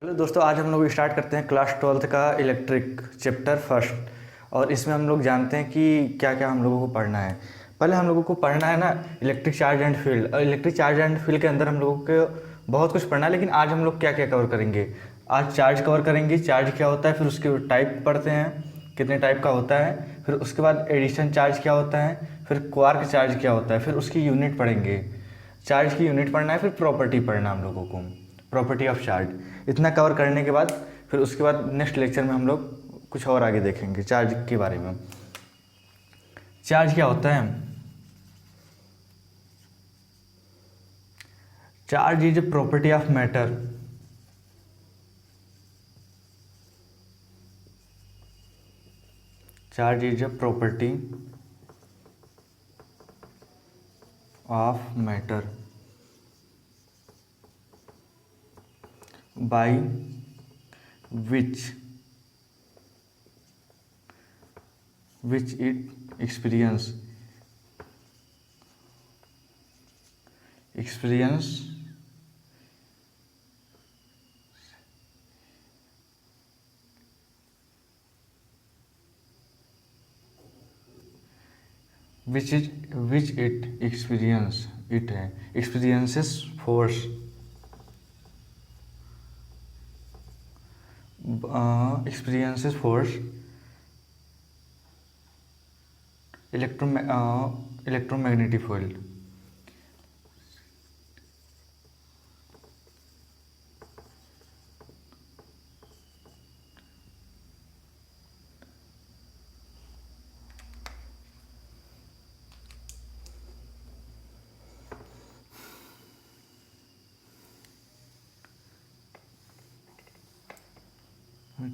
Hello दोस्तों, आज हम लोग स्टार्ट करते हैं क्लास 12th का इलेक्ट्रिक चैप्टर फर्स्ट। और इसमें हम लोग जानते हैं कि क्या क्या हम लोगों को पढ़ना है। पहले हम लोगों को पढ़ना है ना इलेक्ट्रिक चार्ज एंड फील्ड। और इलेक्ट्रिक चार्ज एंड फील्ड के अंदर हम लोगों को बहुत कुछ पढ़ना है, लेकिन आज हम लोग क्या क्या कवर करेंगे। आज चार्ज कवर करेंगे, चार्ज क्या होता है, फिर उसके टाइप पढ़ते हैं कितने टाइप का होता है, फिर उसके बाद एडिशन चार्ज क्या होता है, फिर क्वार्क चार्ज क्या होता है, फिर उसकी यूनिट पढ़ेंगे। चार्ज की यूनिट पढ़ना है, फिर प्रॉपर्टी पढ़ना हम लोगों को, प्रॉपर्टी ऑफ चार्ज। इतना कवर करने के बाद फिर उसके बाद नेक्स्ट लेक्चर में हम लोग कुछ और आगे देखेंगे चार्ज के बारे में। चार्ज क्या होता है? Charge is a property of matter. Charge is a property of matter by which it experience which it experiences force electromagnetic field।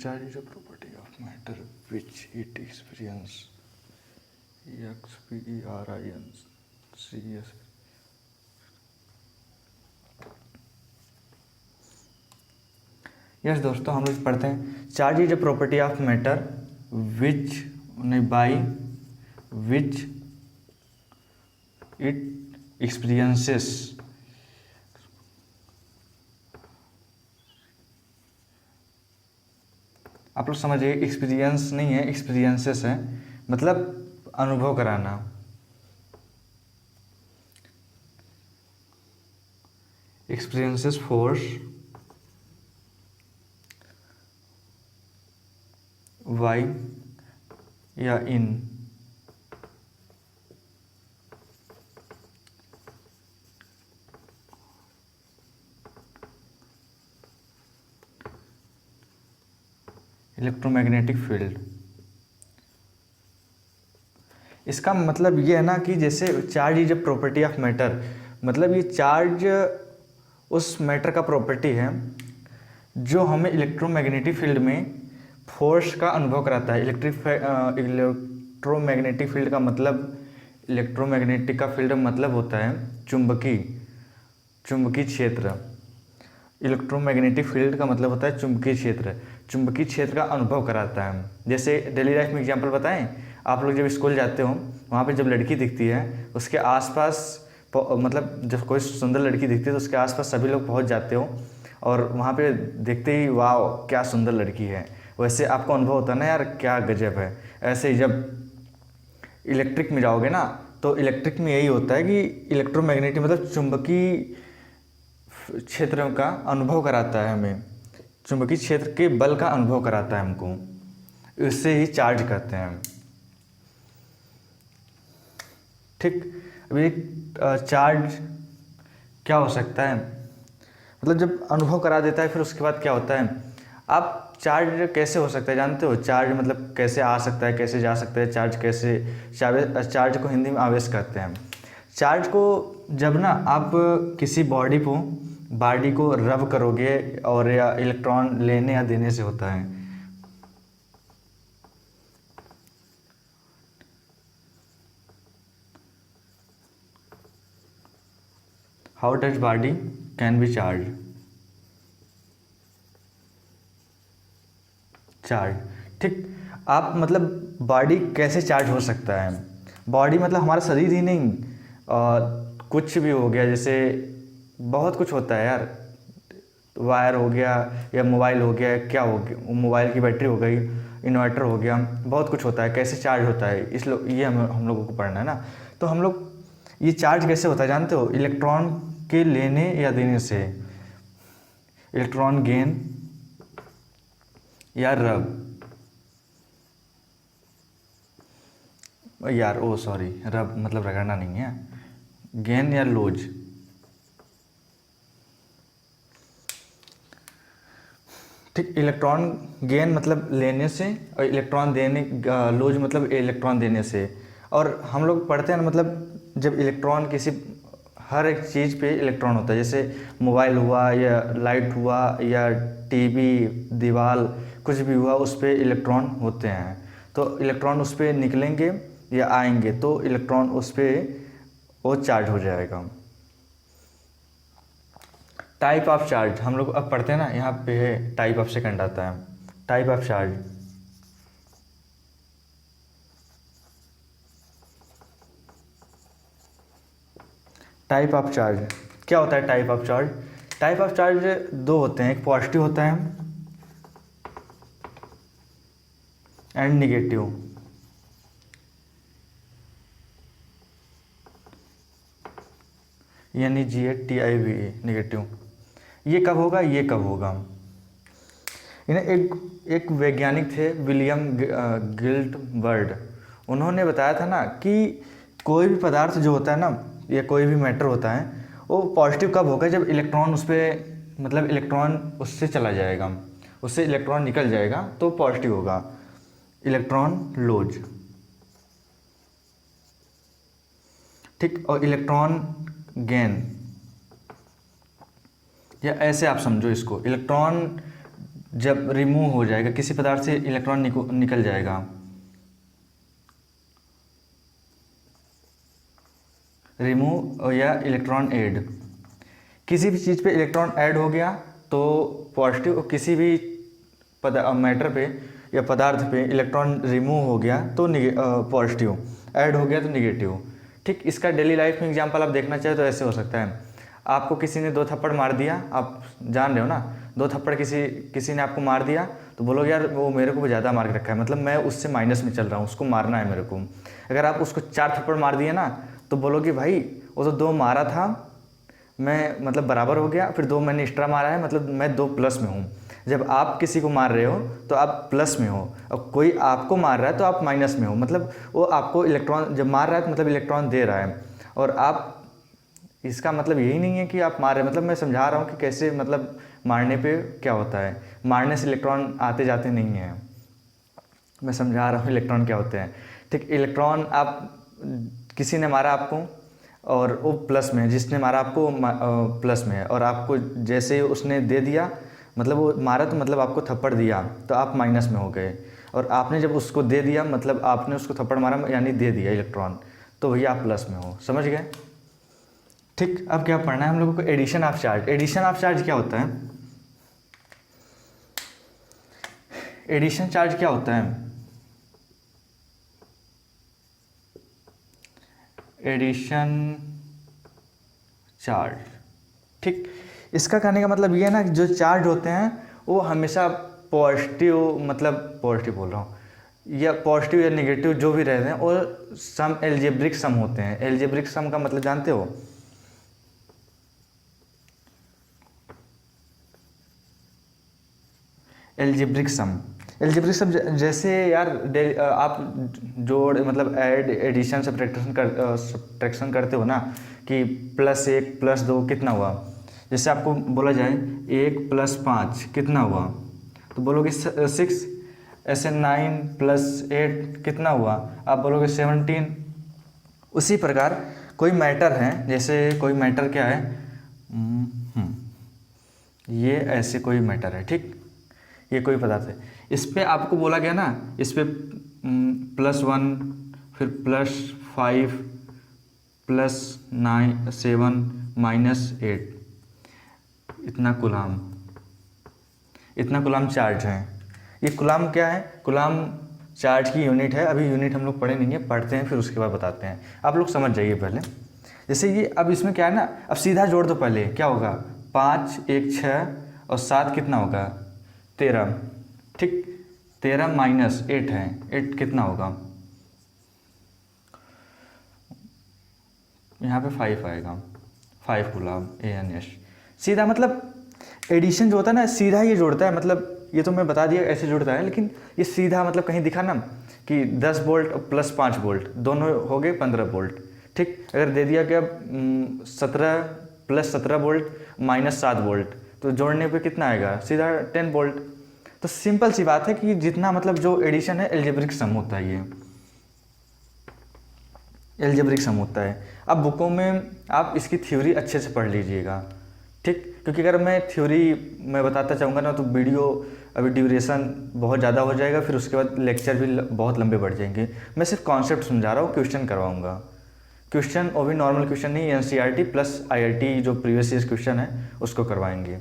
Charge is a property of matter which it experience experience। Yes दोस्तों, हम लोग पढ़ते हैं charge is a property of matter which नहीं by which it experiences. आप लोग समझिए, experience नहीं है, एक्सपीरियंसेस है, मतलब अनुभव कराना। एक्सपीरियंसेस फोर्स वाई या इन इलेक्ट्रोमैग्नेटिक फील्ड। इसका मतलब ये है ना कि जैसे charge is a property of matter, मतलब ये चार्ज उस मैटर का प्रॉपर्टी है जो हमें इलेक्ट्रोमैग्नेटिक फील्ड में फोर्स का अनुभव कराता है। इलेक्ट्रोमैग्नेटिक फील्ड का मतलब, इलेक्ट्रोमैग्नेटिक का फील्ड मतलब होता है चुंबकीय क्षेत्र। इलेक्ट्रोमैग्नेटिक फील्ड का मतलब होता है चुंबकीय क्षेत्र। चुंबकीय क्षेत्र का अनुभव कराता है। जैसे डेली लाइफ में एग्जांपल बताएं, आप लोग जब स्कूल जाते हो, वहाँ पे जब लड़की दिखती है उसके आसपास, मतलब जब कोई सुंदर लड़की दिखती है तो उसके आसपास सभी लोग पहुँच जाते हो और वहाँ पे देखते ही वाह क्या सुंदर लड़की है, वैसे आपको अनुभव होता है ना यार क्या गजब है। ऐसे ही जब इलेक्ट्रिक में जाओगे ना, तो इलेक्ट्रिक में यही होता है कि इलेक्ट्रोमैग्नेटिक मतलब चुंबकीय क्षेत्र का अनुभव कराता है हमें, चुंबकीय क्षेत्र के बल का अनुभव कराता है हमको, इससे ही चार्ज करते हैं। ठीक, अभी चार्ज क्या हो सकता है, मतलब जब अनुभव करा देता है फिर उसके बाद क्या होता है। आप चार्ज कैसे हो सकता है जानते हो? चार्ज मतलब कैसे आ सकता है, कैसे जा सकता है, चार्ज कैसे, चार्ज को हिंदी में आवेश कहते हैं। चार्ज को जब ना आप किसी बॉडी को रब करोगे और या इलेक्ट्रॉन लेने या देने से होता है। How does body can be charge. ठीक, आप मतलब बॉडी कैसे चार्ज हो सकता है। बॉडी मतलब हमारा शरीर ही नहीं, कुछ भी हो गया, जैसे बहुत कुछ होता है यार, वायर हो गया या मोबाइल हो गया, क्या हो गया, मोबाइल की बैटरी हो गई, इन्वर्टर हो गया, बहुत कुछ होता है, कैसे चार्ज होता है, ये हम लोगों को पढ़ना है ना। तो हम लोग ये चार्ज कैसे होता है जानते हो? इलेक्ट्रॉन के लेने या देने से, इलेक्ट्रॉन गेन या रब, यार ओ सॉरी, रब मतलब रगड़ना नहीं है, गेन या लॉज। ठीक, इलेक्ट्रॉन गेन मतलब लेने से और इलेक्ट्रॉन देने, लॉज मतलब इलेक्ट्रॉन देने से। और हम लोग पढ़ते हैं ना, मतलब जब इलेक्ट्रॉन किसी, हर एक चीज़ पे इलेक्ट्रॉन होता है, जैसे मोबाइल हुआ या लाइट हुआ या टीवी, दीवार, कुछ भी हुआ, उस पर इलेक्ट्रॉन होते हैं। तो इलेक्ट्रॉन उस पर निकलेंगे या आएंगे तो इलेक्ट्रॉन उस पर वो चार्ज हो जाएगा। टाइप ऑफ चार्ज हम लोग अब पढ़ते हैं ना, यहाँ पे है टाइप ऑफ, सेकंड आता है type of charge. Type of charge क्या होता है? Type of charge, type of charge दो होते हैं, एक पॉजिटिव होता है एंड निगेटिव। यानी GATIVE, निगेटिव। ये कब होगा, ये कब होगा? इन्हें एक वैज्ञानिक थे, विलियम गिल्डबर्ट, उन्होंने बताया था ना कि कोई भी पदार्थ जो होता है ना, या कोई भी मैटर होता है, वो पॉजिटिव कब होगा? जब इलेक्ट्रॉन उस पर, मतलब इलेक्ट्रॉन उससे चला जाएगा, उससे इलेक्ट्रॉन निकल जाएगा तो पॉजिटिव होगा, इलेक्ट्रॉन लॉज। ठीक, और इलेक्ट्रॉन गेन, या ऐसे आप समझो इसको, इलेक्ट्रॉन जब रिमूव हो जाएगा, किसी पदार्थ से इलेक्ट्रॉन निकल जाएगा, रिमूव, या इलेक्ट्रॉन ऐड, किसी भी चीज़ पे इलेक्ट्रॉन ऐड हो गया तो पॉजिटिव, और किसी भी मैटर पे या पदार्थ पे इलेक्ट्रॉन रिमूव हो गया तो पॉजिटिव, ऐड हो गया तो निगेटिव। ठीक, इसका डेली लाइफ में एग्जांपल आप देखना चाहे तो ऐसे हो सकता है, आपको किसी ने 2 थप्पड़ मार दिया, आप जान रहे हो ना, 2 थप्पड़ किसी ने आपको मार दिया, तो बोलोगे यार वो मेरे को ज़्यादा मार के रखा है, मतलब मैं उससे माइनस में चल रहा हूँ, उसको मारना है मेरे को। अगर आप उसको 4 थप्पड़ मार दिए ना, तो बोलोगे भाई वो तो 2 मारा था, मैं मतलब बराबर हो गया, फिर 2 मैंने एक्स्ट्रा मारा है, मतलब मैं 2 प्लस में हूँ। जब आप किसी को मार रहे हो तो आप प्लस में हो, और कोई आपको मार रहा है तो आप माइनस में हो, मतलब वो आपको इलेक्ट्रॉन जब मार रहा है तो मतलब इलेक्ट्रॉन दे रहा है, और आप, इसका मतलब यही नहीं है कि आप मार रहे हैं, मतलब मैं समझा रहा हूँ कि कैसे, मतलब मारने पे क्या होता है, मारने से इलेक्ट्रॉन आते जाते नहीं हैं, मैं समझा रहा हूँ इलेक्ट्रॉन क्या होते हैं। ठीक, इलेक्ट्रॉन आप, किसी ने मारा आपको और वो प्लस में है, जिसने मारा आपको प्लस में है, और आपको जैसे उसने दे दिया, मतलब वो मारा तो मतलब आपको थप्पड़ दिया तो आप माइनस में हो गए, और आपने जब उसको दे दिया, मतलब आपने उसको थप्पड़ मारा यानी दे दिया इलेक्ट्रॉन, तो भैया आप प्लस में हो, समझ गए? ठीक, अब क्या पढ़ना है हम लोगों को? Addition of charge. Addition of charge क्या होता है? एडिशन चार्ज क्या होता है? एडिशन चार्ज, ठीक, इसका कहने का मतलब ये है ना, जो चार्ज होते हैं वो हमेशा पॉजिटिव, मतलब पॉजिटिव बोल रहा हूँ, या पॉजिटिव या नेगेटिव जो भी रहते हैं, और सम एल्जेब्रिक सम होते हैं। एल्जेब्रिक सम का मतलब जानते हो? एल्जेब्रिक सम, एल्जेब्रिक सम जैसे यार आप जोड़, मतलब ऐड, एडिशन, सब्ट्रैक्शन करते हो ना, कि +1 +2 कितना हुआ, जैसे आपको बोला जाए 1 + 5 कितना हुआ, तो बोलोगे 6, ऐसे 9 + 8 कितना हुआ, आप बोलोगे 17। उसी प्रकार कोई मैटर है, जैसे कोई मैटर क्या है, ये ऐसे कोई मैटर है, ठीक, ये कोई पदार्थ है, इस पे आपको बोला गया ना, इस पे +1, फिर +5, +9 7 -8, इतना कूलाम चार्ज है। ये कूलाम क्या है? कूलाम चार्ज की यूनिट है। अभी यूनिट हम लोग पढ़े नहीं है, पढ़ते हैं फिर उसके बाद बताते हैं, आप लोग समझ जाइए पहले। जैसे ये अब इसमें क्या है ना, अब सीधा जोड़ दो, पहले क्या होगा, 5 1 6 और 7 कितना होगा 13, ठीक। 13 माइनस 8 है, 8 कितना होगा, यहाँ पे 5 आएगा, 5 गुलाब ANS। सीधा मतलब एडिशन जो होता है ना सीधा ये जोड़ता है, मतलब ये तो मैं बता दिया ऐसे जोड़ता है, लेकिन ये सीधा मतलब कहीं दिखा ना कि 10 वोल्ट प्लस 5 वोल्ट दोनों हो गए 15 वोल्ट, ठीक। अगर दे दिया क्या 17 प्लस 17 वोल्ट माइनस 7 वोल्ट, तो जोड़ने पे कितना आएगा सीधा 10 वोल्ट। तो सिंपल सी बात है कि जितना मतलब जो एडिशन है एल्जेब्रिक सम होता है, ये एल्जेब्रिक सम होता है। अब बुकों में आप इसकी थ्योरी अच्छे से पढ़ लीजिएगा, ठीक। क्योंकि अगर मैं थ्योरी मैं बताता चाहूँगा ना तो वीडियो अभी ड्यूरेशन बहुत ज़्यादा हो जाएगा, फिर उसके बाद लेक्चर भी बहुत लंबे बढ़ जाएंगे। मैं सिर्फ कॉन्सेप्ट समझा रहा हूँ, क्वेश्चन करवाऊँगा। क्वेश्चन वो भी नॉर्मल क्वेश्चन नहीं, NCERT प्लस IIT जो प्रीवियस ईयर क्वेश्चन है उसको करवाएंगे,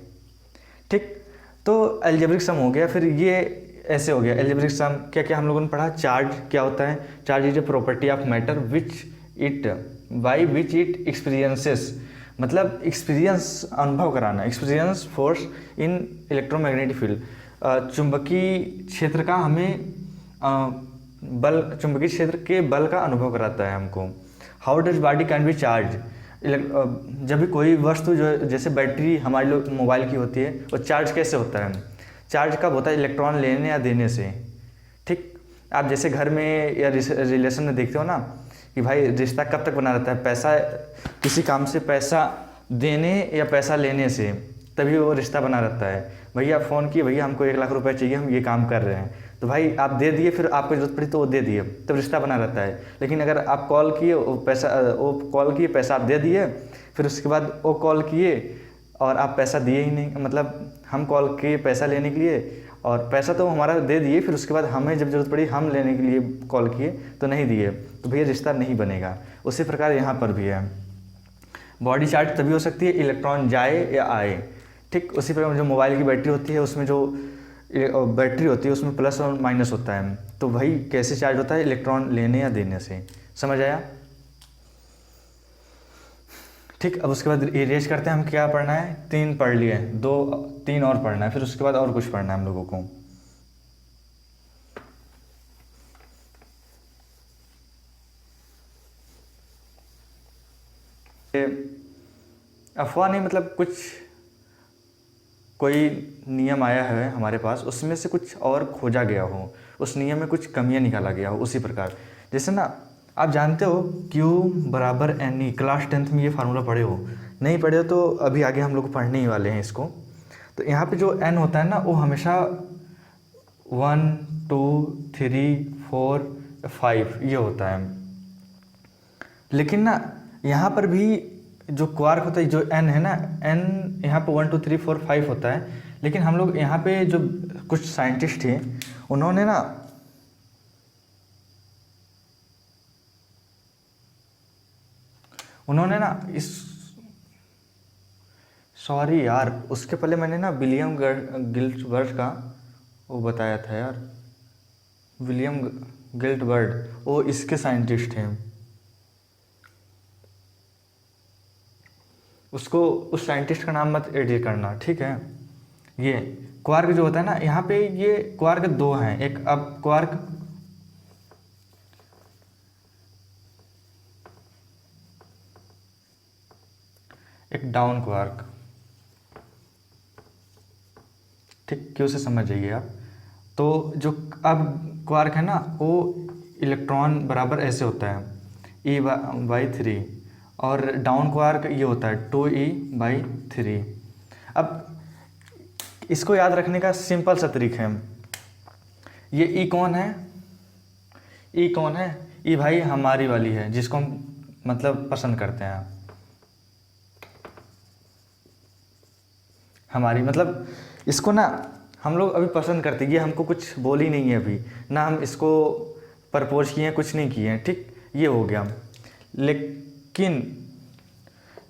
ठीक। तो एल्जेब्रिक सम हो गया, फिर ये ऐसे हो गया एल्जेब्रिक सम। क्या क्या हम लोगों ने पढ़ा, चार्ज क्या होता है, charge is a property of matter which it by which it experiences, मतलब एक्सपीरियंस अनुभव कराना, experience force in electromagnetic field. चुंबकीय क्षेत्र का हमें बल, चुंबकीय क्षेत्र के बल का अनुभव कराता है हमको। How does body can be charge, जब भी कोई वस्तु जो जैसे बैटरी हमारे लोग मोबाइल की होती है, वो चार्ज कैसे होता है, चार्ज कब होता है, इलेक्ट्रॉन लेने या देने से, ठीक। आप जैसे घर में या रिलेशन में देखते हो ना कि भाई रिश्ता कब तक बना रहता है, पैसा किसी काम से पैसा देने या पैसा लेने से, तभी वो रिश्ता बना रहता है। भैया फ़ोन किए, भैया हमको 1 लाख रुपए चाहिए, हम ये काम कर रहे हैं, तो भाई आप दे दिए, फिर आपको जरूरत पड़ी तो वो दे दिए, तब रिश्ता बना रहता है। लेकिन अगर आप कॉल किए, वो कॉल किए, पैसा आप दे दिए, फिर उसके बाद वो कॉल किए और आप पैसा दिए ही नहीं, मतलब हम कॉल किए पैसा लेने के लिए और पैसा तो हमारा दे दिए, फिर उसके बाद हमें जब जरूरत पड़ी हम लेने के लिए कॉल किए तो नहीं दिए, तो भैया रिश्ता नहीं बनेगा। उसी प्रकार यहाँ पर भी है, बॉडी चार्ज तभी हो सकती है इलेक्ट्रॉन जाए या आए, ठीक। उसी प्रकार जो मोबाइल की बैटरी होती है, उसमें जो बैटरी होती है उसमें प्लस और माइनस होता है, तो वही कैसे चार्ज होता है, इलेक्ट्रॉन लेने या देने से। समझ आया, ठीक। अब उसके बाद इरेज करते हैं, हम क्या पढ़ना है, 3 पढ़ लिए, 3 और पढ़ना है, फिर उसके बाद और कुछ पढ़ना है हम लोगों को। अफवाह नहीं, मतलब कुछ कोई नियम आया है हमारे पास, उसमें से कुछ और खोजा गया हो, उस नियम में कुछ कमियां निकाला गया हो। उसी प्रकार जैसे ना आप जानते हो Q बराबर NE, क्लास 10th में ये फार्मूला पढ़े हो, नहीं पढ़े हो तो अभी आगे हम लोग पढ़ने ही वाले हैं इसको। तो यहाँ पे जो N होता है ना वो हमेशा 1 2 3 4 5 ये होता है, लेकिन ना यहाँ पर भी जो क्वार्क होता है, जो N है ना, N यहाँ पे 1 2 3 4 5 होता है, लेकिन हम लोग यहाँ पे जो कुछ साइंटिस्ट थे उन्होंने ना इस, सॉरी यार, उसके पहले मैंने ना विलियम गिल्टबर्ग का वो बताया था यार, विलियम गिल्टबर्ग, वो इसके साइंटिस्ट हैं। उसको, उस साइंटिस्ट का नाम मत एडिट करना, ठीक है। ये क्वार्क जो होता है ना, यहाँ पे ये क्वार्क 2 हैं, एक अब क्वार्क एक डाउन क्वार्क, ठीक। क्यों से समझ जाइए आप। तो जो अब क्वार्क है ना वो इलेक्ट्रॉन बराबर ऐसे होता है E/3, और डाउन क्वार्क ये होता है 2E/3। अब इसको याद रखने का सिंपल सा तरीका है, ये E कौन है, E कौन है, E भाई हमारी वाली है जिसको हम मतलब पसंद करते हैं, हमारी मतलब इसको ना हम लोग अभी पसंद करते हैं, ये हमको कुछ बोल ही नहीं है अभी ना, हम इसको प्रपोज किए हैं, कुछ नहीं किए हैं, ठीक। ये हो गया, लेकिन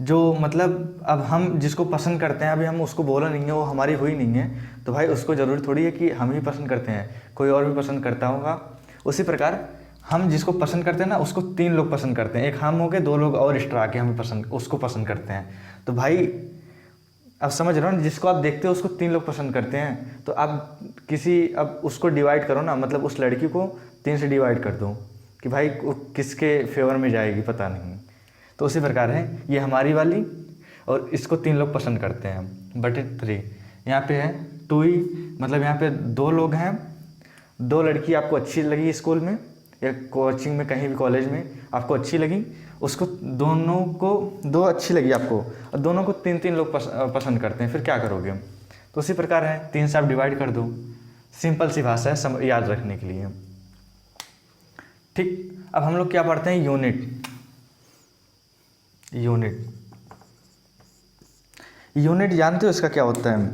जो मतलब अब हम जिसको पसंद करते हैं अभी हम उसको बोला नहीं है, वो हमारी हुई नहीं है, तो भाई उसको ज़रूरी थोड़ी है कि हम ही पसंद करते हैं, कोई और भी पसंद करता होगा। उसी प्रकार हम जिसको पसंद करते हैं ना उसको 3 लोग पसंद करते हैं, एक हम हो गए, 2 लोग और एक्स्ट्रा आके हमें उसको पसंद करते हैं। तो भाई अब समझ रहे हो ना, जिसको आप देखते हो उसको 3 लोग पसंद करते हैं, तो आप अब उसको डिवाइड करो ना, मतलब उस लड़की को 3 से डिवाइड कर दो कि भाई वो किसके फेवर में जाएगी पता नहीं। तो उसी प्रकार है ये हमारी वाली, और इसको 3 लोग पसंद करते हैं बटे 3। यहाँ पे है 2 ही, मतलब यहाँ पे 2 लोग हैं, 2 लड़की आपको अच्छी लगी स्कूल में या कोचिंग में, कहीं भी कॉलेज में आपको अच्छी लगी, उसको दोनों को 2 अच्छी लगी आपको, और दोनों को 3-3 लोग पसंद करते हैं, फिर क्या करोगे? तो उसी प्रकार है 3 से आप डिवाइड कर दो। सिंपल सी भाषा है याद रखने के लिए। ठीक, अब हम लोग क्या पढ़ते हैं? यूनिट। यूनिट जानते हो इसका क्या होता है?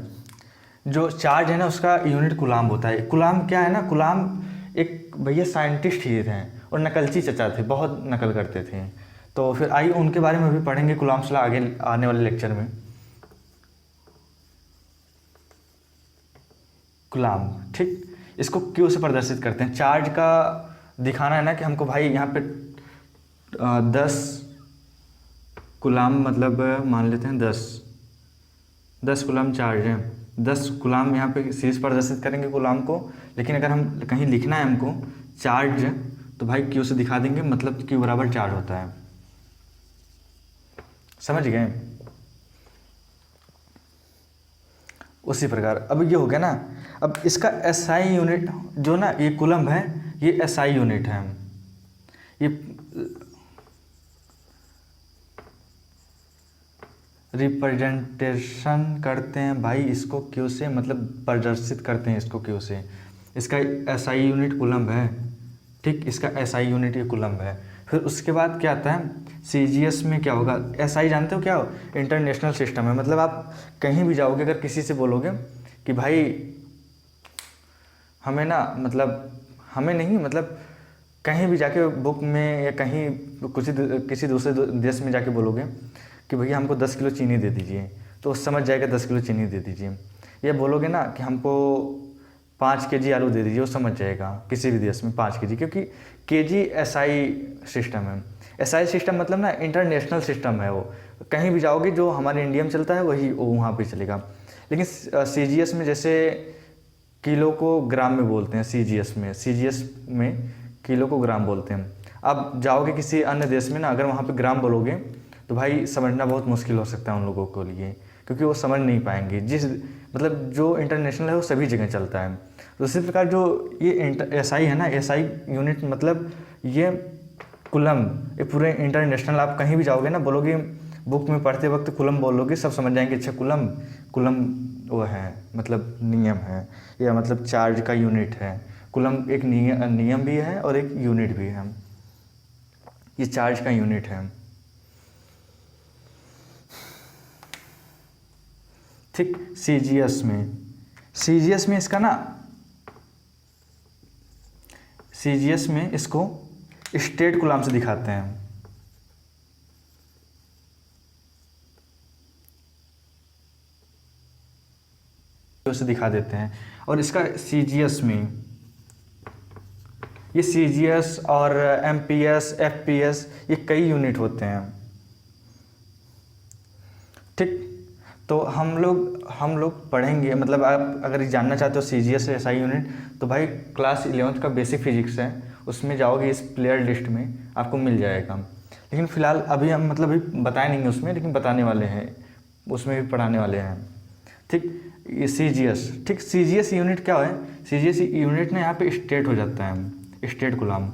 जो चार्ज है ना उसका यूनिट कूलाम होता है। कूलाम क्या है ना, कूलाम एक भैया साइंटिस्ट ही थे और नकलची चचा थे, बहुत नकल करते थे। तो फिर आइए उनके बारे में भी पढ़ेंगे कूलाम्स लॉ आगे आने वाले लेक्चर में। कूलाम, ठीक, इसको क्यू से प्रदर्शित करते हैं। चार्ज का दिखाना है ना कि हमको भाई यहाँ पे 10 कूलाम, मतलब मान लेते हैं 10 कूलाम चार्ज है, 10 कूलाम यहाँ पे सीरीज प्रदर्शित करेंगे कूलाम को। लेकिन अगर हम कहीं लिखना है हमको चार्ज, तो भाई क्यू से दिखा देंगे, मतलब क्यू बराबर चार्ज होता है। समझ गए? उसी प्रकार अब ये हो गया ना। अब इसका एसआई यूनिट जो ना, ये कूलम है, ये एसआई यूनिट है। ये रिप्रेजेंटेशन करते हैं भाई इसको क्यू से, मतलब प्रदर्शित करते हैं इसको क्यू से। इसका एसआई यूनिट कूलम है, ठीक, इसका एसआई यूनिट ये कूलम है। फिर उसके बाद क्या आता है? सीजीएस में क्या होगा? एसआई जानते हो क्या हो? इंटरनेशनल सिस्टम है। मतलब आप कहीं भी जाओगे, अगर किसी से बोलोगे कि भाई हमें ना, मतलब हमें नहीं, मतलब कहीं भी जाके बुक में या कहीं किसी दूसरे देश में जाके बोलोगे कि भैया हमको 10 किलो चीनी दे दीजिए, तो समझ जाएगा 10 किलो चीनी दे दीजिए। या बोलोगे ना कि हमको 5 केजी आलू दे दीजिए, वो समझ जाएगा किसी भी देश में 5 केजी, क्योंकि केजी एसआई सिस्टम है। एसआई सिस्टम मतलब ना इंटरनेशनल सिस्टम है, वो कहीं भी जाओगे जो हमारे इंडिया में चलता है वही वो वहाँ पे चलेगा। लेकिन सीजीएस में जैसे किलो को ग्राम में बोलते हैं, सीजीएस में किलो को ग्राम बोलते हैं। अब जाओगे किसी अन्य देश में ना, अगर वहाँ पे ग्राम बोलोगे तो भाई समझना बहुत मुश्किल हो सकता है उन लोगों के लिए, क्योंकि वो समझ नहीं पाएंगे। मतलब जो इंटरनेशनल है वो सभी जगह चलता है। तो इसी प्रकार जो ये एसआई है ना, एसआई यूनिट मतलब ये कूलम, ये पूरे इंटरनेशनल, आप कहीं भी जाओगे ना, बोलोगे बुक में पढ़ते वक्त कूलम बोलोगे, सब समझ जाएंगे अच्छा कूलम वो है, मतलब नियम है, या मतलब चार्ज का यूनिट है। कूलम एक नियम भी है और एक यूनिट भी है, ये चार्ज का यूनिट है। ठीक, सीजीएस में इसका ना, सीजीएस में इसको स्टेट कूलम से दिखाते हैं। से दिखा देते हैं। और इसका सीजीएस में, ये सीजीएस और एमपीएस, एफपीएस, ये कई यूनिट होते हैं। ठीक, तो हम लोग पढ़ेंगे, मतलब आप अगर जानना चाहते हो सीजीएस एसआई यूनिट, तो भाई क्लास 11th का बेसिक फिजिक्स है, उसमें जाओगे इस प्लेयर लिस्ट में आपको मिल जाएगा। लेकिन फ़िलहाल अभी हम मतलब अभी बताए नहीं उसमें, लेकिन बताने वाले हैं, उसमें भी पढ़ाने वाले हैं। ठीक, ये सीजीएस, ठीक, सीजीएस यूनिट क्या है? सीजीएस यूनिट ना यहाँ पे स्टेट हो जाता है, स्टेट कूलम।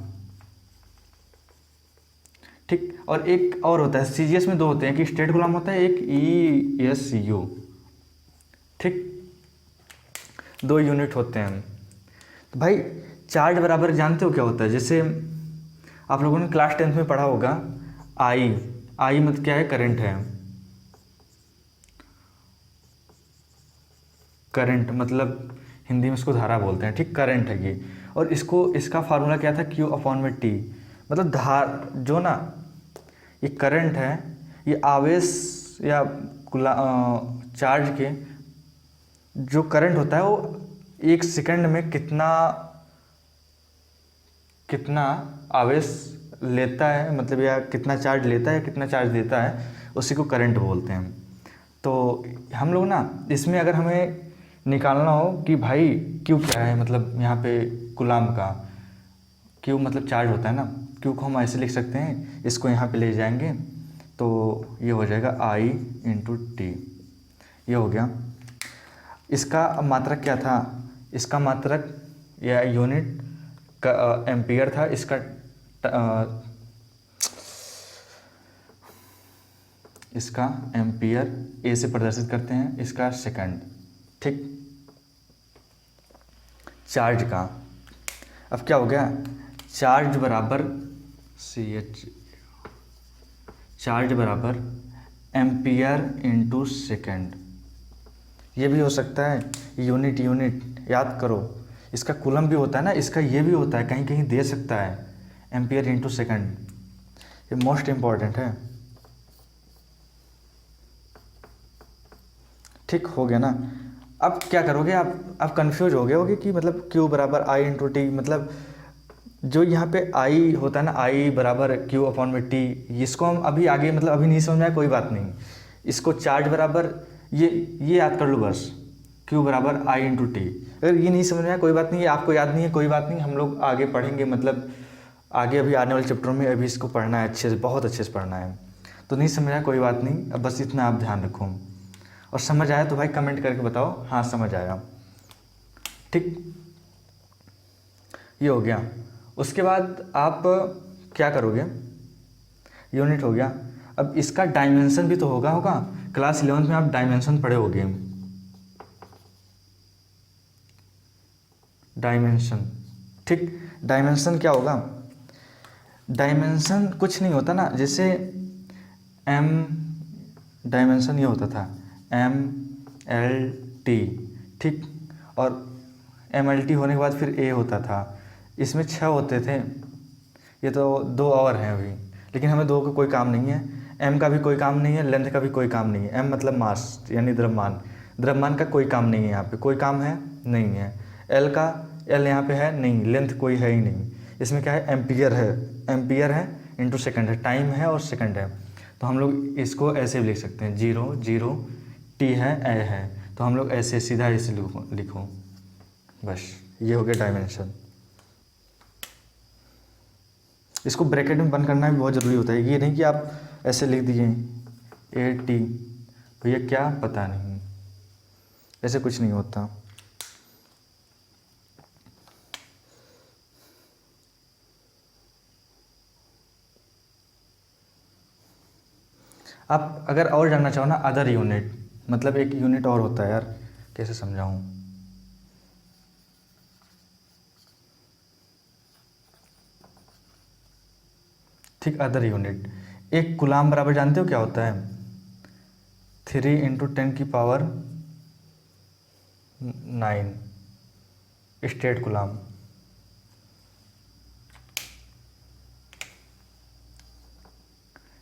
ठीक, और एक और होता है, सीजीएस में 2 होते हैं, कि स्टेट कूलम होता है, एक ईएसयू। ठीक, 2 यूनिट होते हैं। तो भाई चार्ज बराबर जानते हो क्या होता है? जैसे आप लोगों ने क्लास 10th में पढ़ा होगा, आई मतलब क्या है? करंट है। करंट मतलब हिंदी में इसको धारा बोलते हैं। ठीक, करंट है ये। और इसका फार्मूला क्या था? Q/T। मतलब जो ना ये करंट है, ये आवेश या चार्ज के जो करंट होता है वो 1 सेकंड में कितना आवेश लेता है, मतलब या कितना चार्ज लेता है, कितना चार्ज देता है, उसी को करंट बोलते हैं। तो हम लोग ना इसमें अगर हमें निकालना हो कि भाई क्यू क्या है, मतलब यहाँ पे कुलाम का क्यू मतलब चार्ज होता है ना, क्यू को हम ऐसे लिख सकते हैं, इसको यहाँ पे ले जाएंगे तो ये हो जाएगा I इंटू टी, ये हो गया। इसका मात्रक क्या था, इसका मात्रक या यूनिट का एम्पियर था, इसका एम्पियर ए से प्रदर्शित करते हैं, इसका सेकंड। ठीक, चार्ज का अब क्या हो गया, चार्ज बराबर CH, चार्ज बराबर एम्पियर इंटू सेकेंड। ये भी हो सकता है यूनिट, याद करो इसका कूलम भी होता है ना, इसका ये भी होता है, कहीं कहीं दे सकता है एम्पियर इंटू सेकेंड, ये मोस्ट इम्पॉर्टेंट है। ठीक हो गया ना। अब क्या करोगे आप कंफ्यूज हो गए होगे कि मतलब Q बराबर I इंटू टी, मतलब जो यहाँ पे I होता है ना, I बराबर Q अपॉन में T, इसको हम अभी आगे मतलब अभी नहीं समझ में आया कोई बात नहीं, इसको चार्ज बराबर ये याद कर लो बस, Q बराबर I इंटू टी। अगर ये नहीं समझ में आया कोई बात नहीं, ये आपको याद नहीं है कोई बात नहीं, हम लोग आगे पढ़ेंगे, मतलब आगे अभी आने वाले चैप्टरों में अभी इसको पढ़ना है अच्छे से, बहुत अच्छे से पढ़ना है। तो नहीं समझ आया कोई बात नहीं, अब बस इतना आप ध्यान रखो, और समझ आया तो भाई कमेंट करके बताओ हाँ समझ आया। ठीक, ये हो गया। उसके बाद आप क्या करोगे, यूनिट हो गया। अब इसका डायमेंशन भी तो होगा क्लास 11 में आप डायमेंशन पढ़े होगे, डायमेंशन। ठीक, डायमेंशन क्या होगा, डायमेंशन कुछ नहीं होता ना, जैसे M डायमेंशन ये होता था MLT, ठीक, और MLT होने के बाद फिर A होता था, इसमें 6 होते थे, ये तो 2 और हैं अभी, लेकिन हमें 2 का कोई काम नहीं है, M का भी कोई काम नहीं है, लेंथ का भी कोई काम नहीं है, M मतलब मास यानी द्रव्यमान, द्रव्यमान का कोई काम नहीं है, यहाँ पे कोई काम है नहीं है। L यहाँ पे है नहीं, लेंथ कोई है ही नहीं, इसमें क्या है एम्पियर है इंटू सेकंड है, टाइम है और सेकंड है, तो हम लोग इसको ऐसे भी लिख सकते हैं 0 0 T है A है, तो हम लोग ऐसे सीधा ऐसे लिखो बस, ये हो गया डायमेंशन। इसको ब्रैकेट में बंद करना भी बहुत ज़रूरी होता है, ये नहीं कि आप ऐसे लिख दिए AT, भैया क्या पता नहीं, ऐसे कुछ नहीं होता। आप अगर और जानना चाहो ना, अदर यूनिट, मतलब एक यूनिट और होता है यार, कैसे समझाऊं, ठीक, अदर यूनिट। एक कूलाम बराबर जानते हो क्या होता है, 3 इंटू 10 की power 9 state coulomb.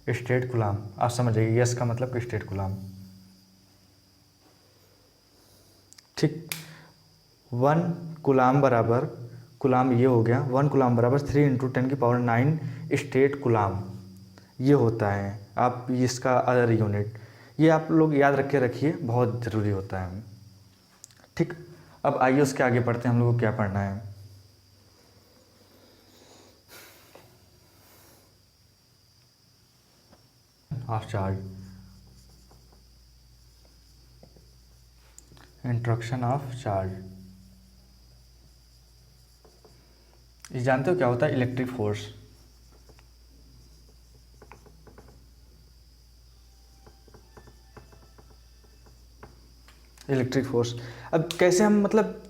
State coulomb आप समझ जाइए, यस का मतलब स्टेट कूलाम। ठीक, 1 कूलाम बराबर, कूलाम ये हो गया, 1 कूलाम बराबर 3 इंटू 10 की पावर 9 स्टेट कूलाम, ये होता है। आप इसका अदर यूनिट, ये आप लोग याद रख के रखिए, बहुत ज़रूरी होता है। ठीक, अब आइए उसके आगे पढ़ते हैं, हम लोग को क्या पढ़ना है। Of charge, introduction of charge. ये जानते हो क्या होता है, इलेक्ट्रिक फोर्स। इलेक्ट्रिक फोर्स, अब कैसे हम, मतलब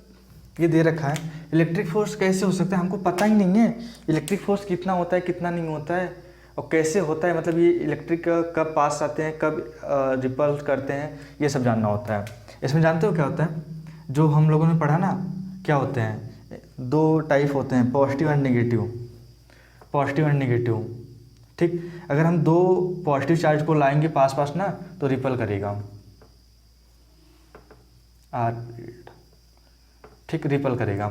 ये दे रखा है, इलेक्ट्रिक फोर्स कैसे हो सकता है, हमको पता ही नहीं है इलेक्ट्रिक फोर्स कितना होता है कितना नहीं होता है, और कैसे होता है, मतलब ये इलेक्ट्रिक कब पास आते हैं, कब रिपल करते हैं, ये सब जानना होता है। इसमें जानते हो क्या होता है, जो हम लोगों ने पढ़ा ना, क्या होते हैं, 2 टाइप होते हैं, positive and negative, positive and negative. ठीक, अगर हम 2 पॉजिटिव चार्ज को लाएंगे पास पास ना, तो रिपल करेगा ठीक, रिपल करेगा।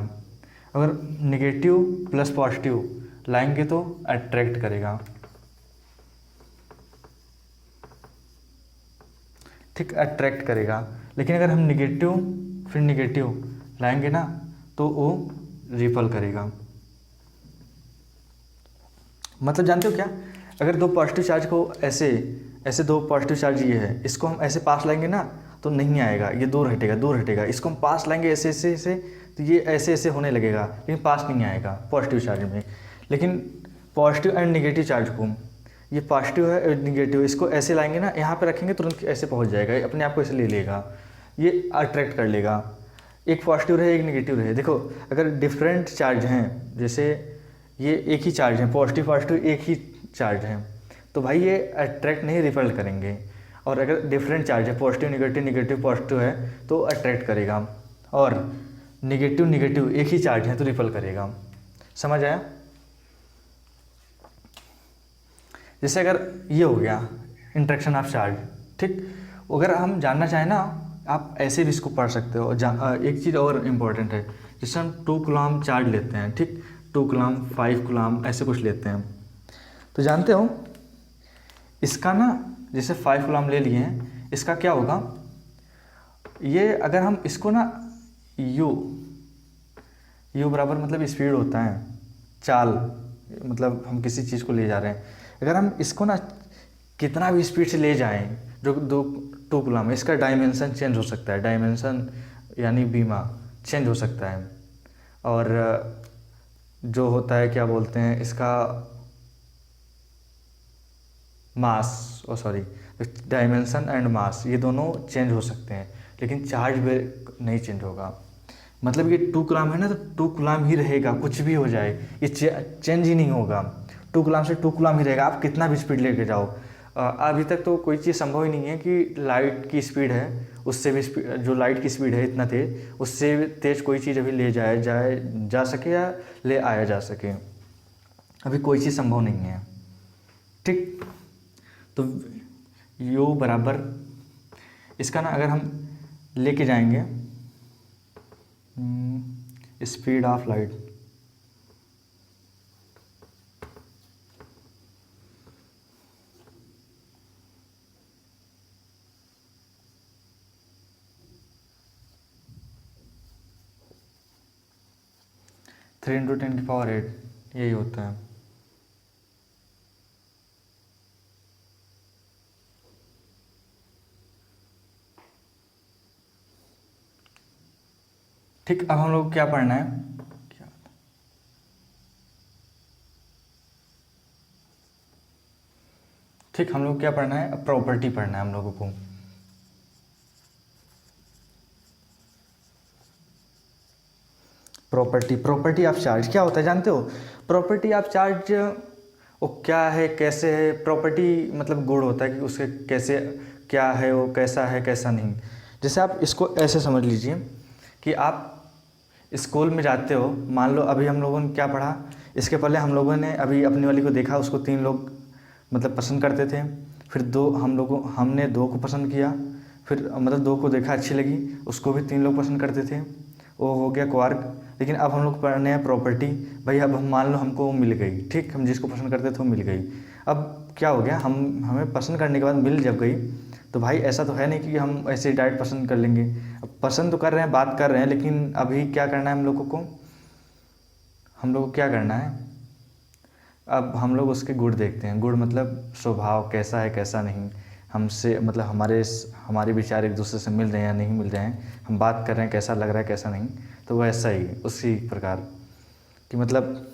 अगर नेगेटिव प्लस पॉजिटिव लाएंगे तो अट्रैक्ट करेगा। ठीक, अट्रैक्ट करेगा। लेकिन अगर हम निगेटिव फिर निगेटिव लाएंगे ना तो वो रिपल करेगा। मतलब जानते हो क्या, अगर दो पॉजिटिव चार्ज को ऐसे ऐसे दो पॉजिटिव चार्ज ये है, इसको हम ऐसे पास लाएंगे ना तो नहीं आएगा, ये दूर हटेगा दूर हटेगा। इसको हम पास लाएंगे ऐसे ऐसे ऐसे तो ये ऐसे ऐसे होने लगेगा, लेकिन पास नहीं आएगा पॉजिटिव चार्ज में। लेकिन पॉजिटिव एंड निगेटिव चार्ज को, ये पॉजिटिव है निगेटिव, इसको ऐसे लाएंगे ना, यहाँ पे रखेंगे तुरंत ऐसे पहुँच जाएगा, अपने आप को ऐसे ले लेगा, ये अट्रैक्ट कर लेगा। एक पॉजिटिव रहे एक निगेटिव रहे, देखो अगर डिफरेंट चार्ज हैं, जैसे ये एक ही चार्ज है, पॉजिटिव पॉजिटिव एक ही चार्ज है, तो भाई ये अट्रैक्ट नहीं रिपल करेंगे। और अगर डिफरेंट चार्ज है, पॉजिटिव निगेटिव निगेटिव पॉजिटिव है तो अट्रैक्ट करेगा, और निगेटिव निगेटिव एक ही चार्ज है तो रिपल करेगा। समझ आया? जैसे अगर ये हो गया इंटरेक्शन ऑफ चार्ज, ठीक। अगर हम जानना चाहें ना, आप ऐसे भी इसको पढ़ सकते हो। एक चीज़ और इम्पोर्टेंट है, जैसे हम 2 कूलम चार्ज लेते हैं, ठीक, 2 कूलम 5 कूलम ऐसे कुछ लेते हैं, तो जानते हो इसका ना, जैसे 5 कूलम ले लिए हैं, इसका क्या होगा, ये अगर हम इसको ना यू बराबर मतलब स्पीड होता है, चाल, मतलब हम किसी चीज़ को ले जा रहे हैं, अगर हम इसको ना कितना भी स्पीड से ले जाएं, जो 2 कूलम है, इसका डायमेंशन चेंज हो सकता है, डायमेंशन यानी बीमा चेंज हो सकता है। और जो होता है क्या बोलते हैं इसका, मास, डायमेंशन एंड मास, ये दोनों चेंज हो सकते हैं, लेकिन चार्ज नहीं चेंज होगा। मतलब ये 2 कूलम है ना, तो 2 कूलम ही रहेगा, कुछ भी हो जाए ये चेंज ही नहीं होगा, 2 कूलम से 2 कूलम ही रहेगा, आप कितना भी स्पीड लेके जाओ। अभी तक तो कोई चीज़ संभव ही नहीं है कि लाइट की स्पीड है उससे भी जो लाइट की स्पीड है इतना तेज, उससे तेज़ कोई चीज़ अभी ले जा सके या ले आया जा सके, अभी कोई चीज़ संभव नहीं है, ठीक। तो यू बराबर इसका ना, अगर हम लेके जाएंगे speed of light, three into 10⁸, यही होता है। ठीक, अब हम लोग क्या पढ़ना है, ठीक, हम लोग क्या पढ़ना है, प्रॉपर्टी पढ़ना है हम लोगों को। प्रॉपर्टी ऑफ चार्ज क्या होता है जानते हो? प्रॉपर्टी ऑफ चार्ज वो क्या है, कैसे है, प्रॉपर्टी मतलब गुण होता है कि उसके कैसे, क्या है वो, कैसा है कैसा नहीं। जैसे आप इसको ऐसे समझ लीजिए कि आप स्कूल में जाते हो, मान लो अभी हम लोगों ने क्या पढ़ा, इसके पहले हम लोगों ने अभी अपनी वाली को देखा, उसको 3 लोग मतलब पसंद करते थे, फिर हमने 2 को पसंद किया, फिर मतलब 2 को देखा अच्छी लगी, उसको भी 3 लोग पसंद करते थे, वो हो गया क्वार्क। लेकिन अब हम लोग पढ़ने हैं प्रॉपर्टी, भाई अब हम मान लो हमको मिल गई, ठीक, हम जिसको पसंद करते थे वो मिल गई। अब क्या हो गया, हमें पसंद करने के बाद मिल जब गई, तो भाई ऐसा तो है नहीं कि हम ऐसे ही डायरेक्ट पसंद कर लेंगे, अब पसंद तो कर रहे हैं, बात कर रहे हैं, लेकिन अभी क्या करना है हम लोगों को, क्या करना है, अब हम लोग उसके गुण देखते हैं। गुण मतलब स्वभाव कैसा है कैसा नहीं, हमसे मतलब हमारे विचार एक दूसरे से मिल रहे हैं या नहीं मिल रहे हैं, हम बात कर रहे हैं कैसा लग रहा है कैसा नहीं, तो वैसा ही उसी प्रकार कि मतलब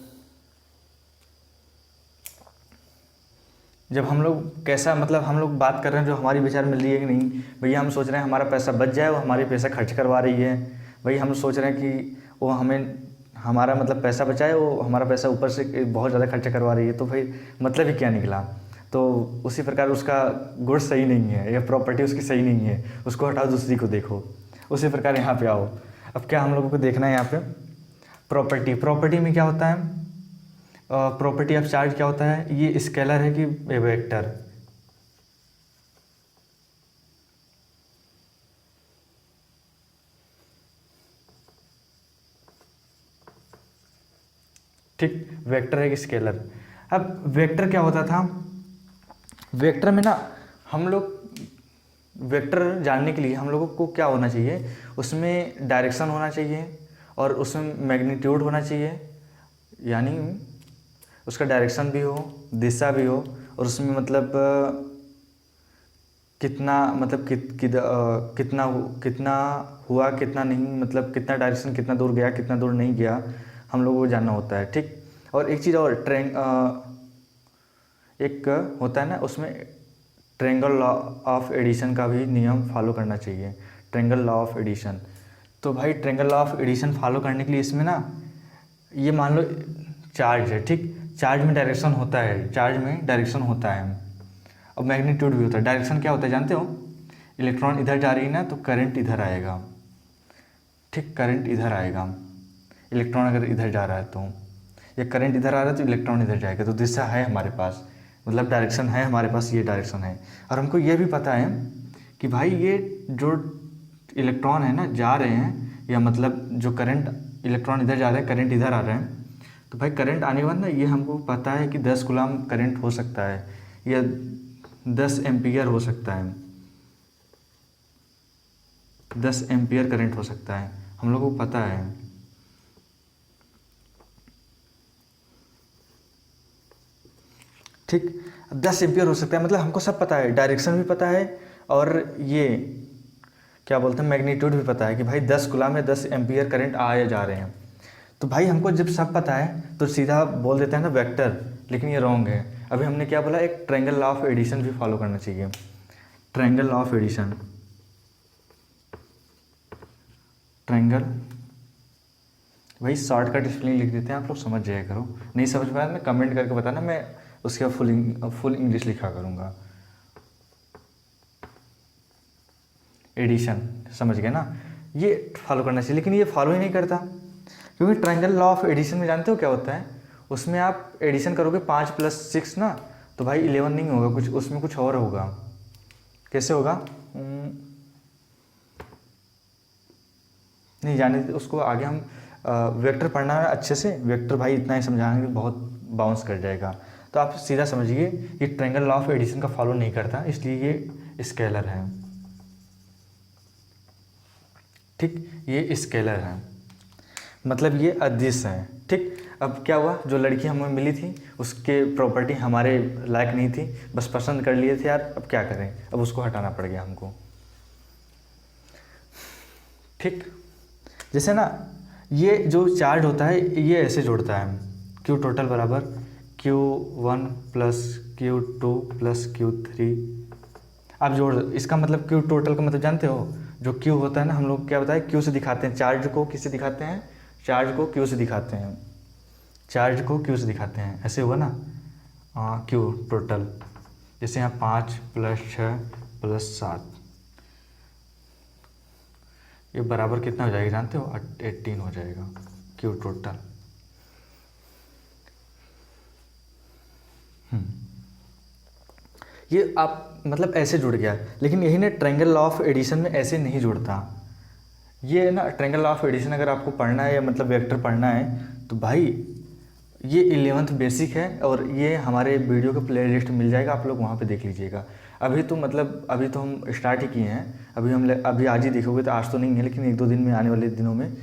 जब हम लोग कैसा, मतलब हम लोग बात कर रहे हैं जो हमारी विचार मिल रही है कि नहीं, भैया हम सोच रहे हैं हमारा पैसा बच जाए, वो हमारे पैसा खर्च करवा रही है, भाई हम सोच रहे हैं कि वो हमें हमारा मतलब पैसा बचाए, वो हमारा पैसा ऊपर से बहुत ज़्यादा खर्चा करवा रही है, तो भाई मतलब ही क्या निकला। तो उसी प्रकार उसका गुण सही नहीं है या प्रॉपर्टी उसकी सही नहीं है, उसको हटाओ दूसरी को देखो, उसी प्रकार यहाँ पे आओ। अब क्या हम लोगों को देखना है यहाँ पे, प्रॉपर्टी में क्या होता है, प्रॉपर्टी ऑफ चार्ज क्या होता है, ये स्केलर है कि वेक्टर, ठीक, वेक्टर है कि स्केलर। अब वेक्टर क्या होता था, वेक्टर में ना हम लोग वेक्टर जानने के लिए हम लोगों को क्या होना चाहिए, उसमें डायरेक्शन होना चाहिए और उसमें मैग्नीट्यूड होना चाहिए, यानी उसका डायरेक्शन भी हो, दिशा भी हो, और उसमें मतलब कितना मतलब कितना हुआ कितना नहीं, मतलब कितना डायरेक्शन कितना दूर गया कितना दूर नहीं गया, हम लोगों को जानना होता है। ठीक। और एक चीज़ और एक होता है ना, उसमें ट्रायंगल लॉ ऑफ एडिशन का भी नियम फॉलो करना चाहिए, ट्रायंगल लॉ ऑफ एडिशन। तो भाई triangle law of addition follow करने के लिए इसमें ना, ये मान लो चार्ज है, ठीक, चार्ज में डायरेक्शन होता है, चार्ज में डायरेक्शन होता है, अब मैग्नीट्यूड भी होता है। डायरेक्शन क्या होता है जानते हो, इलेक्ट्रॉन इधर जा रही है ना तो करंट इधर आएगा, ठीक, करंट इधर आएगा, इलेक्ट्रॉन अगर इधर जा रहा है तो, या करंट इधर आ रहा है तो इलेक्ट्रॉन इधर जाएगा, तो दिशा है हमारे पास, मतलब डायरेक्शन है हमारे पास, ये डायरेक्शन है। और हमको ये भी पता है कि भाई ये जो इलेक्ट्रॉन है ना जा रहे हैं, या मतलब जो करंट इलेक्ट्रॉन इधर जा रहे हैं करंट इधर आ रहे हैं, तो भाई करंट आने के बाद ना ये हमको पता है कि 10 कूलम करंट हो सकता है या 10 एम्पियर हो सकता है, 10 एम्पियर करंट हो सकता है, हम लोगों को पता है। ठीक, 10 एम्पियर हो सकता है, मतलब हमको सब पता है, डायरेक्शन भी पता है और ये क्या बोलते हैं मैग्नीट्यूड भी पता है कि भाई 10 कूलम में 10 एम्पियर करंट आए जा रहे हैं। तो भाई हमको जब सब पता है तो सीधा बोल देते हैं ना वेक्टर, लेकिन ये रॉन्ग है। अभी हमने क्या बोला, एक ट्रायंगल लॉ ऑफ एडिशन भी फॉलो करना चाहिए, triangle law of addition, triangle, भाई शॉर्टकट स्पेलिंग लिख देते हैं, आप लोग समझ जाया करो, नहीं समझ पाया मैं कमेंट करके बताना, मैं उसके फुल इंग्लिश लिखा करूँगा। एडिशन समझ गए ना, ये फॉलो करना चाहिए, लेकिन ये फॉलो ही नहीं करता, क्योंकि ट्रायंगल लॉ ऑफ एडिशन में जानते हो क्या होता है, उसमें आप एडिशन करोगे 5 + 6 ना, तो भाई 11 नहीं होगा, कुछ उसमें कुछ और होगा। कैसे होगा नहीं जाने, उसको आगे हम वेक्टर पढ़ना है अच्छे से, वेक्टर भाई इतना ही समझाएंगे बहुत बाउंस कर जाएगा। तो आप सीधा समझिए ये ट्रायंगल लॉ ऑफ एडिशन का फॉलो नहीं करता, इसलिए ये स्केलर है, ठीक, ये स्केलर है, मतलब ये अदिश है। ठीक, अब क्या हुआ, जो लड़की हमें मिली थी उसके प्रॉपर्टी हमारे लायक नहीं थी, बस पसंद कर लिए थे यार, अब क्या करें, अब उसको हटाना पड़ गया हमको। ठीक, जैसे ना ये जो चार्ज होता है ये ऐसे जोड़ता है, Q टोटल बराबर Q1 + Q2 + Q3, आप जोड़, इसका मतलब Q टोटल का मतलब जानते हो, जो Q होता है ना, हम लोग क्या बताए Q से दिखाते हैं, चार्ज को किससे दिखाते हैं, चार्ज को Q से दिखाते हैं, चार्ज को Q से दिखाते हैं, ऐसे हुआ ना, Q टोटल, जैसे यहाँ 5 + 6 + 7, ये बराबर कितना हो जाएगा जानते हो, 18 हो जाएगा Q टोटल। ये आप मतलब ऐसे जुड़ गया, लेकिन यही ना ट्रायंगल लॉ ऑफ एडिशन में ऐसे नहीं जुड़ता। ये ना ट्रायंगल लॉ ऑफ एडिशन अगर आपको पढ़ना है या मतलब वेक्टर पढ़ना है तो भाई ये 11th बेसिक है, और ये हमारे वीडियो का प्ले लिस्ट मिल जाएगा, आप लोग वहाँ पे देख लीजिएगा। अभी तो मतलब अभी तो हम स्टार्ट ही किए हैं, अभी आज ही देखोगे तो आज तो नहीं है, लेकिन 1-2 दिन में, आने वाले दिनों में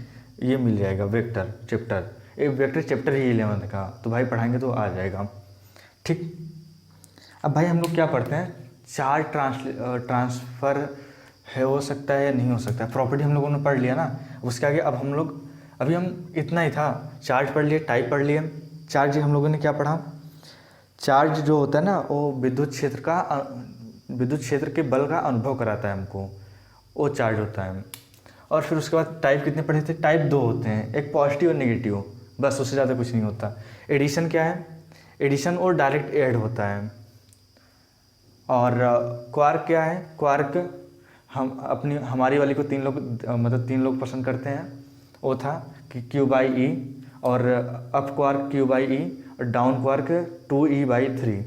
ये मिल जाएगा वेक्टर चैप्टर, एक वेक्टर चैप्टर ही 11th का, तो भाई पढ़ाएंगे तो आ जाएगा। ठीक, अब भाई हम लोग क्या पढ़ते हैं, चार्ज ट्रांसफ़र है, हो सकता है या नहीं हो सकता है, प्रॉपर्टी हम लोगों ने पढ़ लिया ना, उसके आगे अब हम लोग, अभी हम इतना ही था, चार्ज पढ़ लिए, टाइप पढ़ लिए, चार्ज हम लोगों ने क्या पढ़ा, चार्ज जो होता है ना वो विद्युत क्षेत्र के बल का अनुभव कराता है हमको, वो चार्ज होता है। और फिर उसके बाद टाइप कितने पढ़े थे, टाइप 2 होते हैं, एक पॉजिटिव और नेगेटिव, बस उससे ज़्यादा कुछ नहीं होता। एडिशन क्या है, एडिशन और डायरेक्ट ऐड होता है। और क्वार्क क्या है, क्वार्क हमारी वाली को 3 लोग मतलब 3 लोग पसंद करते हैं, वो था कि Q/E, और अप क्वार्क Q/E और डाउन क्वार्क 2E/3।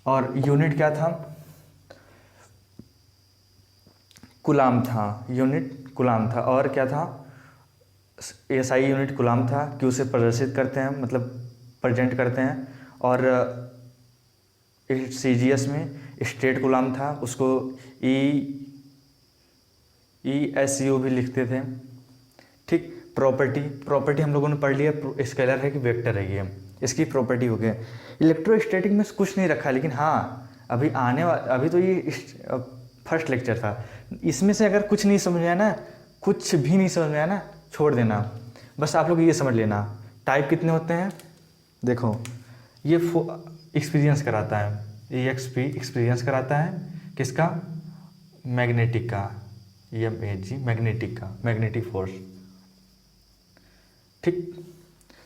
और यूनिट क्या था, कूलाम था, यूनिट कूलाम था, और क्या था, SI यूनिट कूलाम था, Q से प्रदर्शित करते हैं मतलब प्रेजेंट करते हैं। और CGS में स्टेट कूलाम था, उसको ESU भी लिखते थे। ठीक, प्रॉपर्टी हम लोगों ने पढ़ लिया, स्केलर है कि वेक्टर है, ये इसकी प्रॉपर्टी हो गया। इलेक्ट्रोस्टैटिक में कुछ नहीं रखा, लेकिन हाँ अभी तो ये फर्स्ट लेक्चर था, इसमें से अगर कुछ नहीं समझ आया ना, कुछ भी नहीं समझ में आया ना, छोड़ देना। बस आप लोग ये समझ लेना टाइप कितने होते हैं। देखो ये एक्सपीरियंस कराता है, EXP एक्सपीरियंस कराता है किसका, मैग्नेटिक का, MEG मैग्नेटिक का, मैग्नेटिक फोर्स। ठीक,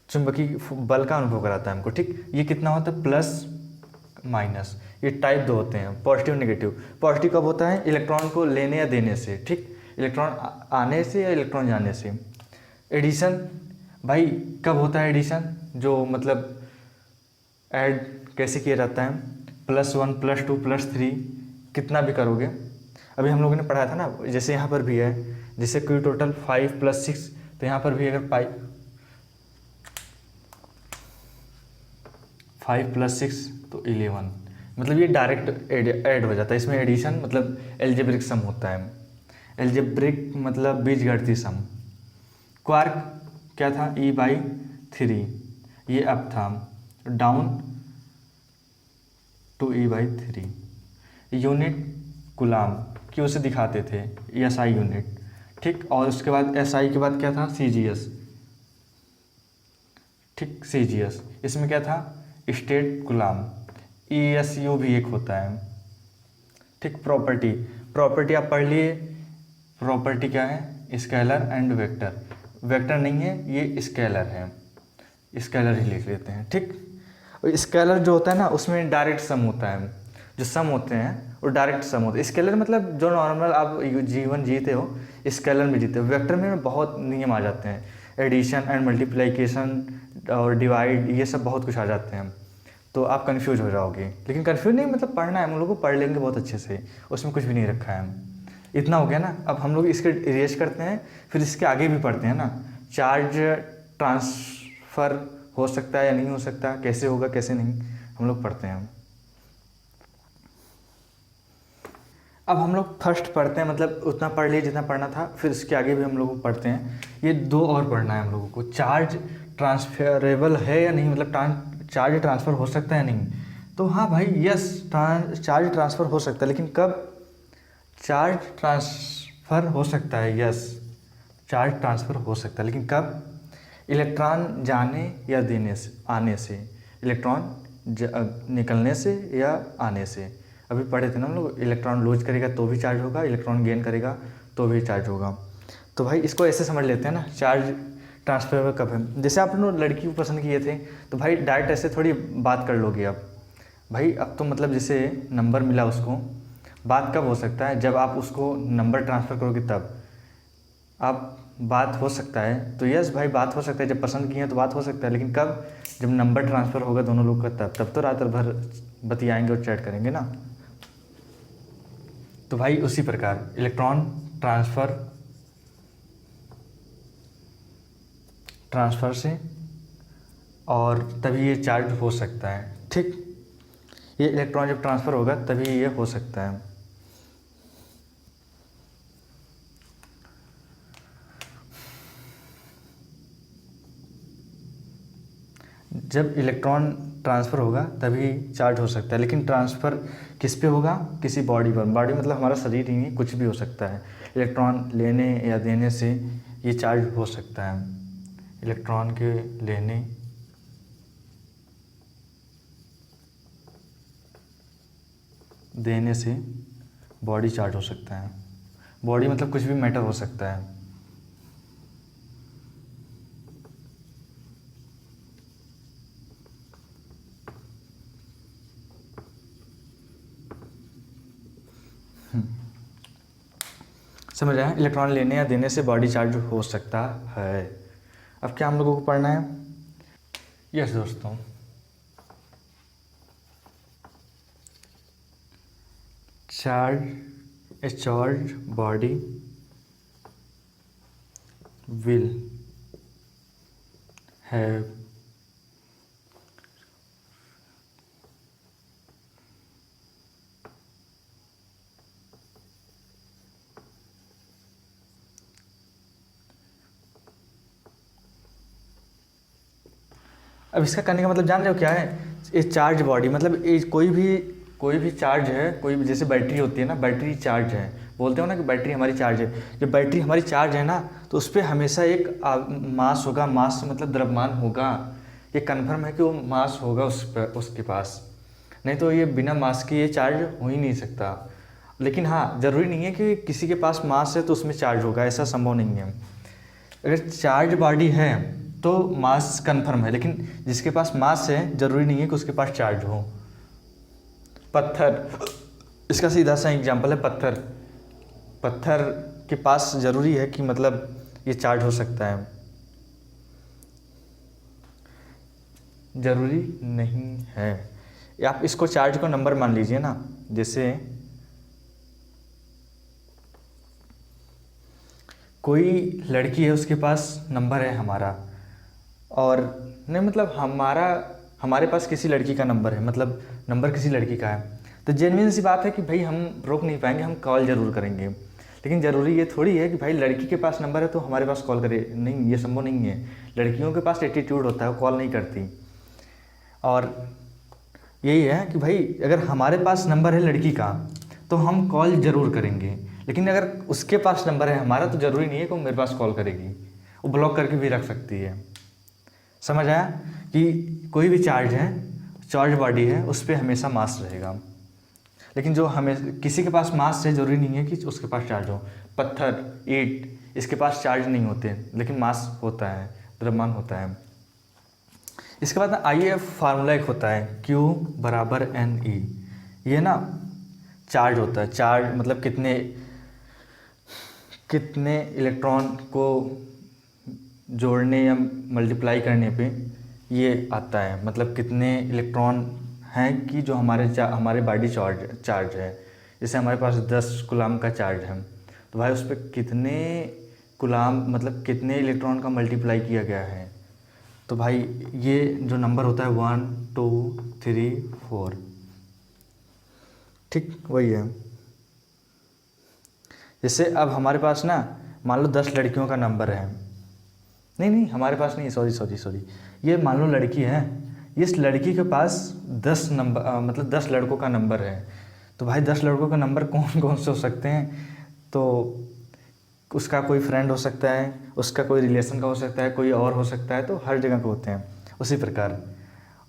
चुंबकीय बल का अनुभव कराता है हमको। ठीक, ये कितना होता है, प्लस माइनस। ये टाइप 2 होते हैं, पॉजिटिव नेगेटिव। पॉजिटिव कब होता है, इलेक्ट्रॉन को लेने या देने से। ठीक, इलेक्ट्रॉन आने से या इलेक्ट्रॉन जाने से। एडिशन भाई कब होता है एडिशन, जो मतलब ऐड कैसे किया जाता है, +1 +2 +3 कितना भी करोगे। अभी हम लोगों ने पढ़ा था ना, जैसे यहाँ पर भी है, जैसे कोई टोटल 5 + 6, तो यहाँ पर भी अगर 5 + 6 तो 11, मतलब ये डायरेक्ट ऐड हो जाता है। इसमें एडिशन मतलब एल्जेब्रिक सम होता है, एल्जेब्रिक मतलब बीजगणितीय सम। क्वार्क क्या था, E/3, ये अप था, डाउन टू E/3। यूनिट कुलाम क्यों से दिखाते थे, SI यूनिट। ठीक, और उसके बाद SI के बाद क्या था, CGS। ठीक, CGS इसमें क्या था, स्टेट कुलाम। ESU भी एक होता है। ठीक, प्रॉपर्टी आप पढ़ लिए, प्रॉपर्टी क्या है, स्केलर एंड वेक्टर। वेक्टर नहीं है, ये स्केलर है, स्केलर ही लिख लेते हैं। ठीक, स्केलर जो होता है ना, उसमें डायरेक्ट सम होता है, जो सम होते हैं वो डायरेक्ट सम होते हैं। स्केलर मतलब जो नॉर्मल आप जीवन जीते हो, स्केलर में जीते हो। वेक्टर में बहुत नियम आ जाते हैं, एडिशन एंड मल्टीप्लिकेशन और डिवाइड, ये सब बहुत कुछ आ जाते हैं, तो आप कंफ्यूज हो जाओगे। लेकिन कंफ्यूज नहीं, मतलब पढ़ना है, हम लोग को पढ़ लेंगे बहुत अच्छे से, उसमें कुछ भी नहीं रखा है। इतना हो गया ना। अब हम लोग इसके इरेज करते हैं, फिर इसके आगे भी पढ़ते हैं ना। चार्ज ट्रांसफ़र हो सकता है या नहीं हो सकता, कैसे होगा कैसे नहीं, हम लोग पढ़ते हैं। अब हम लोग फर्स्ट पढ़ते हैं, मतलब उतना पढ़ लिए जितना पढ़ना था, फिर इसके आगे भी हम लोग पढ़ते हैं। ये 2 और पढ़ना है हम लोगों को, चार्ज ट्रांसफरेबल है या नहीं, मतलब चार्ज ट्रांसफ़र हो सकता है नहीं। तो हाँ भाई यस, चार्ज ट्रांसफ़र हो सकता है, लेकिन कब, चार्ज ट्रांसफ़र हो सकता है, यस चार्ज ट्रांसफ़र हो सकता है, लेकिन कब, इलेक्ट्रॉन जाने या देने से, आने से, इलेक्ट्रॉन निकलने से या आने से। अभी पढ़े थे ना हम लोग, इलेक्ट्रॉन लूज करेगा तो भी चार्ज होगा, इलेक्ट्रॉन गेन करेगा तो भी चार्ज होगा। तो भाई इसको ऐसे समझ लेते हैं ना, चार्ज ट्रांसफर कब है। जैसे आप लोग लड़की को पसंद किए थे, तो भाई डायरेक्ट ऐसे थोड़ी बात कर लोगे अब भाई। अब तो मतलब जैसे नंबर मिला उसको, बात कब हो सकता है, जब आप उसको नंबर ट्रांसफ़र करोगे तब आप बात हो सकता है। तो यस भाई बात हो सकता है, जब पसंद किए हैं तो बात हो सकता है, लेकिन कब, जब नंबर ट्रांसफ़र होगा दोनों लोग का, तब तो रात भर बतियाएंगे और चैट करेंगे ना। तो भाई उसी प्रकार इलेक्ट्रॉन ट्रांसफ़र से, और तभी ये चार्ज हो सकता है। ठीक, ये इलेक्ट्रॉन जब ट्रांसफ़र होगा तभी ये हो सकता है। जब इलेक्ट्रॉन ट्रांसफ़र होगा तभी चार्ज हो सकता है, लेकिन ट्रांसफ़र किस पे होगा, किसी बॉडी पर। बॉडी मतलब हमारा शरीर ही नहीं, कुछ भी हो सकता है। इलेक्ट्रॉन लेने या देने से ये चार्ज हो सकता है। इलेक्ट्रॉन के लेने देने से बॉडी चार्ज हो सकता है। बॉडी मतलब कुछ भी मैटर हो सकता है। समझ आया, इलेक्ट्रॉन लेने या देने से बॉडी चार्ज हो सकता है। अब क्या हम लोगों को पढ़ना है, यस दोस्तों, charge, A charge body will have अब इसका करने का मतलब जान रहे हो क्या है? ये चार्ज बॉडी मतलब ये कोई भी चार्ज है, कोई भी जैसे बैटरी होती है ना, बैटरी चार्ज है, बोलते हो ना कि बैटरी हमारी चार्ज है। जब बैटरी हमारी चार्ज है ना तो उस पर हमेशा एक मास होगा, मास मतलब द्रव्यमान होगा। ये कन्फर्म है कि वो मास होगा उस पर, उसके पास, नहीं तो ये बिना मास के ये चार्ज हो ही नहीं सकता। लेकिन हाँ, ज़रूरी नहीं है कि किसी के पास मास है तो उसमें चार्ज होगा, ऐसा संभव नहीं है। अगर चार्ज बॉडी है तो मास कन्फर्म है, लेकिन जिसके पास मास है ज़रूरी नहीं है कि उसके पास चार्ज हो। पत्थर, इसका सीधा सा एग्जांपल है पत्थर। पत्थर के पास ज़रूरी है कि मतलब ये चार्ज हो सकता है? ज़रूरी नहीं है। आप इसको चार्ज को नंबर मान लीजिए ना, जैसे कोई लड़की है, उसके पास नंबर है हमारा, और नहीं मतलब हमारे पास किसी लड़की का नंबर है, मतलब नंबर किसी लड़की का है, तो जेन्युइन सी बात है कि भाई हम रोक नहीं पाएंगे, हम कॉल ज़रूर करेंगे। लेकिन ज़रूरी ये थोड़ी है कि भाई लड़की के पास नंबर है तो हमारे पास कॉल करे, नहीं, ये संभव नहीं है। लड़कियों के पास एटीट्यूड होता है, वो कॉल नहीं करती। और यही है कि भाई अगर हमारे पास नंबर है लड़की का तो हम कॉल ज़रूर करेंगे, लेकिन अगर उसके पास नंबर है हमारा तो ज़रूरी नहीं है कि वो मेरे पास कॉल करेगी, वो ब्लॉक करके भी रख सकती है। समझ आया कि कोई भी चार्ज है, चार्ज बॉडी है, उस पर हमेशा मास रहेगा। लेकिन जो हमें किसी के पास मास है, ज़रूरी नहीं है कि उसके पास चार्ज हो। पत्थर, ईंट, इसके पास चार्ज नहीं होते लेकिन मास होता है, द्रव्यमान होता है। इसके बाद आइए फार्मूला एक होता है Q बराबर NE। ये ना चार्ज होता है, चार्ज मतलब कितने इलेक्ट्रॉन को जोड़ने या मल्टीप्लाई करने पे ये आता है, मतलब कितने इलेक्ट्रॉन हैं कि जो हमारे बॉडी चार्ज है। जैसे हमारे पास 10 कूलाम का चार्ज है तो भाई उस पर कितने कूलाम मतलब कितने इलेक्ट्रॉन का मल्टीप्लाई किया गया है, तो भाई ये जो नंबर होता है 1 2 3 4, ठीक वही है। जैसे अब हमारे पास ना मान लो 10 लड़कियों का नंबर है, नहीं हमारे पास नहीं, सॉरी, ये मान लो लड़की है, इस लड़की के पास 10 नंबर मतलब 10 लड़कों का नंबर है। तो भाई 10 लड़कों का नंबर कौन कौन से हो सकते हैं? तो उसका कोई फ्रेंड हो सकता है, उसका कोई रिलेशन का हो सकता है, कोई और हो सकता है, तो हर जगह के होते हैं उसी प्रकार।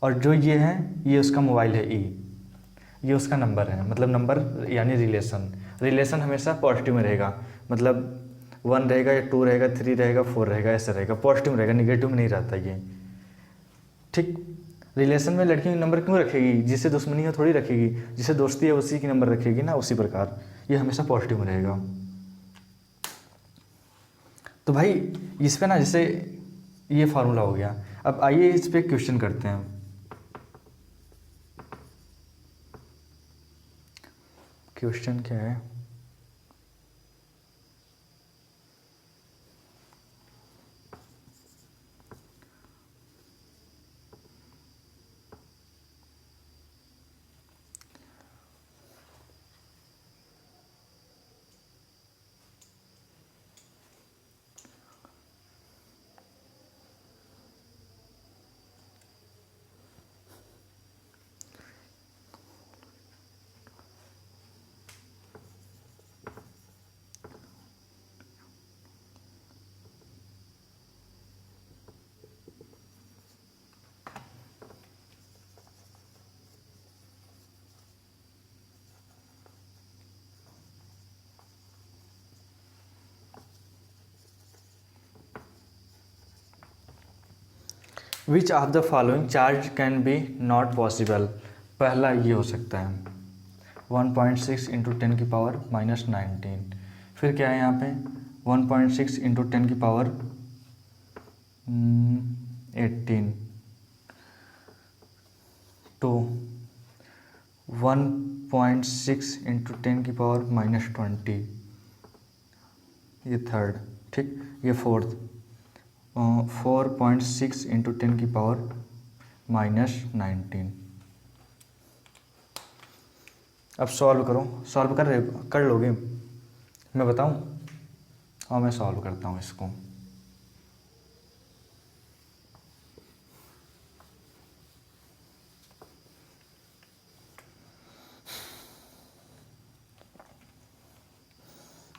और जो ये है, ये उसका मोबाइल है ये उसका नंबर है, मतलब नंबर यानी रिलेशन हमेशा पॉजिटिव में रहेगा, मतलब 1 रहेगा या 2 रहेगा, 3 रहेगा, 4 रहेगा, ऐसा रहेगा, पॉजिटिव में रहेगा, निगेटिव में नहीं रहता ये, ठीक। रिलेशन में लड़की नंबर क्यों रखेगी? जिससे दुश्मनी है थोड़ी रखेगी, जिससे दोस्ती है उसी की नंबर रखेगी ना, उसी प्रकार ये हमेशा पॉजिटिव में रहेगा। तो भाई इस पे ना जैसे ये फार्मूला हो गया। अब आइए इस पे क्वेश्चन करते हैं। क्वेश्चन क्या है? Which of the following charge can be not possible? पहला ये हो सकता है 1.6 इंटू 10 की पावर -19। फिर क्या है यहाँ पे 1.6 इंटू 10 की पावर 18 टू 1.6 इंटू 10 की पावर -20, ये थर्ड, ठीक। ये फोर्थ 4.6 इंटू 10 की पावर -19। अब सॉल्व करो, सॉल्व कर लोगे? मैं बताऊं? हाँ मैं सॉल्व करता हूँ इसको।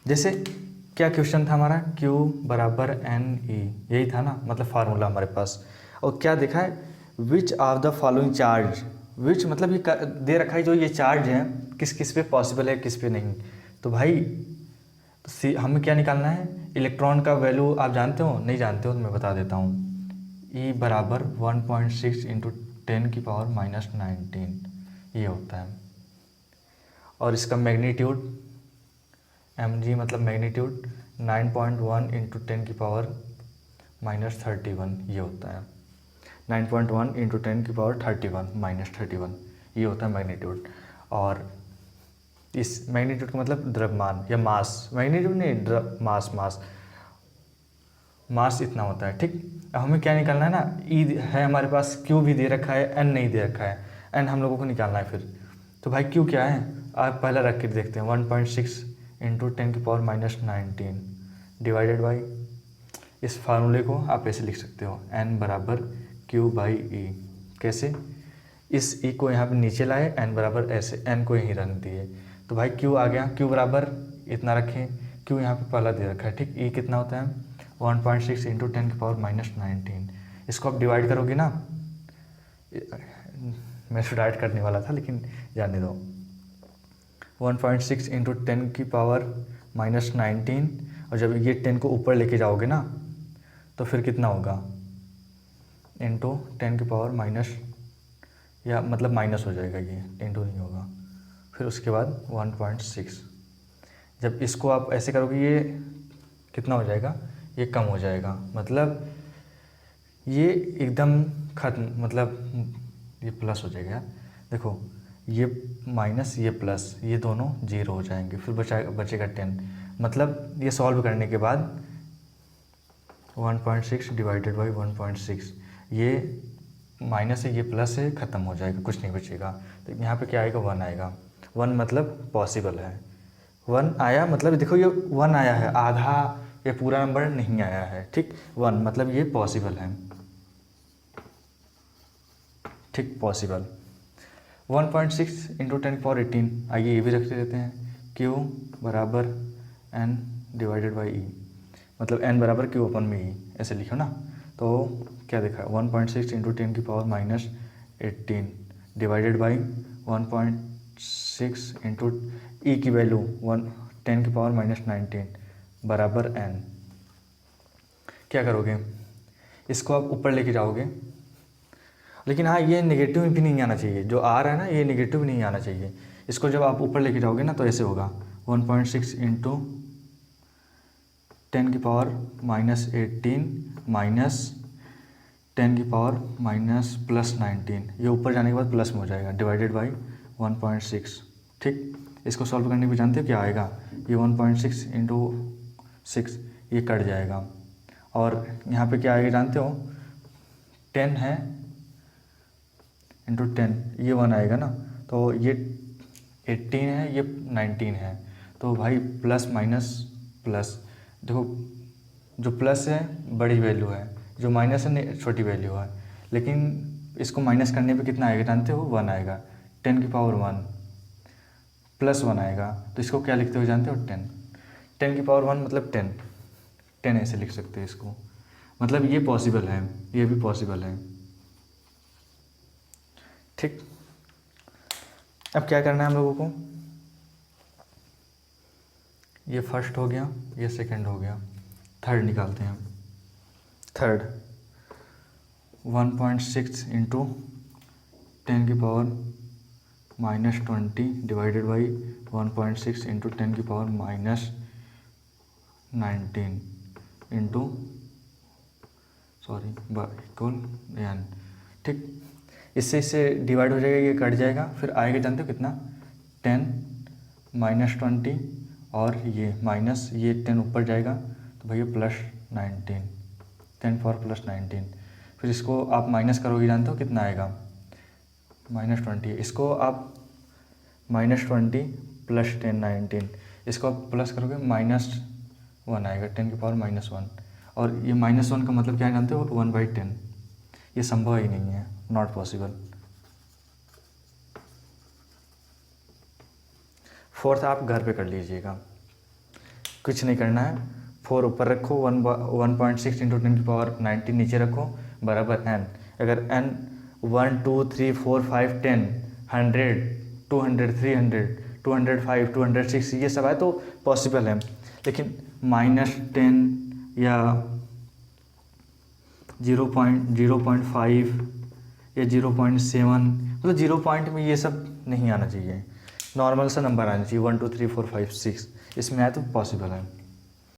जैसे क्या क्वेश्चन था हमारा, Q बराबर NE, यही था ना, मतलब फार्मूला हमारे पास। और क्या देखा है, which of the following charge, which मतलब ये दे रखा है जो ये चार्ज है किस किस पे पॉसिबल है किस पे नहीं। तो भाई तो हमें क्या निकालना है, इलेक्ट्रॉन का वैल्यू आप जानते हो, नहीं जानते हो तो मैं बता देता हूँ। E बराबर 1.6 इंटू 10⁻⁻19 ये होता है। और इसका मैग्नीट्यूड mg मतलब मैग्नीट्यूड 9.1 इंटू 10⁻31 ये होता है। 9.1 इंटू 10⁻31 ये होता है मैग्नीट्यूड। और इस मैग्नीट्यूड का मतलब द्रव्यमान या मास, मैग्नीट्यूड नहीं मास इतना होता है। ठीक, अब हमें क्या निकालना है ना, ई है हमारे पास, क्यू भी दे रखा है, एन नहीं दे रखा है, एन हम लोगों को निकालना है फिर। तो भाई क्यू क्या है, आप पहला रख के देखते हैं, 1.6 इंटू 10⁻19 डिवाइडेड बाई, इस फार्मूले को आप ऐसे लिख सकते हो, एन बराबर क्यू बाई ई। कैसे, इस ई को यहाँ पे नीचे लाए, एन बराबर ऐसे, एन को यहीं रख दिए, तो भाई क्यू आ गया, क्यू बराबर इतना रखें, क्यू यहाँ पे पहला दे रखा है। ठीक, ई कितना होता है 1.6 इंटू 10⁻19। इसको आप डिवाइड करोगे ना, मैं डिवाइड करने वाला था लेकिन जाने दो। 1.6 इंटू 10⁻19, और जब ये 10 को ऊपर लेके जाओगे ना तो फिर कितना होगा, इंटू 10⁻, या मतलब माइनस हो जाएगा, ये इंटू नहीं होगा, फिर उसके बाद 1.6। जब इसको आप ऐसे करोगे ये कितना हो जाएगा, ये कम हो जाएगा, मतलब ये एकदम खत्म, मतलब ये प्लस हो जाएगा। देखो ये माइनस ये प्लस, ये दोनों जीरो हो जाएंगे, फिर बचेगा 10, मतलब ये सॉल्व करने के बाद 1.6 डिवाइडेड बाई 1.6, ये माइनस है ये प्लस है, ख़त्म हो जाएगा, कुछ नहीं बचेगा। तो यहाँ पे क्या आएगा, 1 आएगा। 1 मतलब पॉसिबल है, 1 आया मतलब देखो ये 1 आया है, आधा ये पूरा नंबर नहीं आया है। ठीक, 1 मतलब ये पॉसिबल है। ठीक, पॉसिबल। 1.6 इंटू 10⁻18, आइए ये भी रख देते हैं, Q बराबर N डिवाइडेड बाई E, मतलब N बराबर Q अपन में E, ऐसे लिखो ना। तो क्या देखा, 1.6 into 10⁻18 divided by 1.6 into E की वैल्यू 10⁻19 बराबर N। क्या करोगे, इसको आप ऊपर लेके जाओगे, लेकिन हाँ ये नेगेटिव भी नहीं आना चाहिए, जो आ रहा है ना ये नेगेटिव नहीं आना चाहिए। इसको जब आप ऊपर लेके जाओगे ना तो ऐसे होगा, 1.6 इंटू 10⁻18 माइनस 10⁻+19, ये ऊपर जाने के बाद प्लस में हो जाएगा, डिवाइडेड बाई 1.6। ठीक, इसको सॉल्व करने पे जानते हो क्या आएगा, ये 1.6 इंटू 6 ये कट जाएगा, और यहाँ पे क्या आएगा जानते हो, 10 है इंटू 10, ये 1 आएगा ना, तो ये 18 है ये 19 है, तो भाई प्लस माइनस प्लस, देखो जो प्लस है बड़ी वैल्यू है, जो माइनस है छोटी वैल्यू है, लेकिन इसको माइनस करने पे कितना आएगा जानते हो, 1 आएगा, 10⁻1 प्लस 1 आएगा, तो इसको क्या लिखते हो जानते हो, 10⁻1 मतलब 10 ऐसे लिख सकते हैं इसको, मतलब ये पॉसिबल है, ये भी पॉसिबल है। ठीक, अब क्या करना है हम लोगों को, ये फर्स्ट हो गया, ये सेकंड हो गया, थर्ड निकालते हैं। Third 1.6 into 10⁻⁻20 divided by 1.6 into 10⁻⁻19 into equal n। ठीक, इससे डिवाइड हो जाएगा, ये कट जाएगा, फिर आएगा जानते हो कितना, 10⁻20 और ये माइनस ये 10 ऊपर जाएगा तो भैया +19, 10⁻+19, फिर इसको आप माइनस करोगे जानते हो कितना आएगा, -20, इसको आप -20 + 10 19, इसको आप प्लस करोगे -1 आएगा, 10⁻−1, और ये -1 का मतलब क्या जानते हो, 1/10, ये संभव ही नहीं है, नॉट पॉसिबल। फोर्थ आप घर पे कर लीजिएगा, कुछ नहीं करना है, 4 ऊपर रखो, 1.6 इंटू 10⁻90 नीचे रखो बराबर n। अगर n 1 2 3 4 5 10 100 200 300 205 206 ये सब है तो पॉसिबल है, लेकिन -10 या 0.05 या 0.7 मतलब 0 पॉइंट में ये सब नहीं आना चाहिए, नॉर्मल सा नंबर आना चाहिए 1 2 3 4 5 6, इसमें आए तो पॉसिबल है।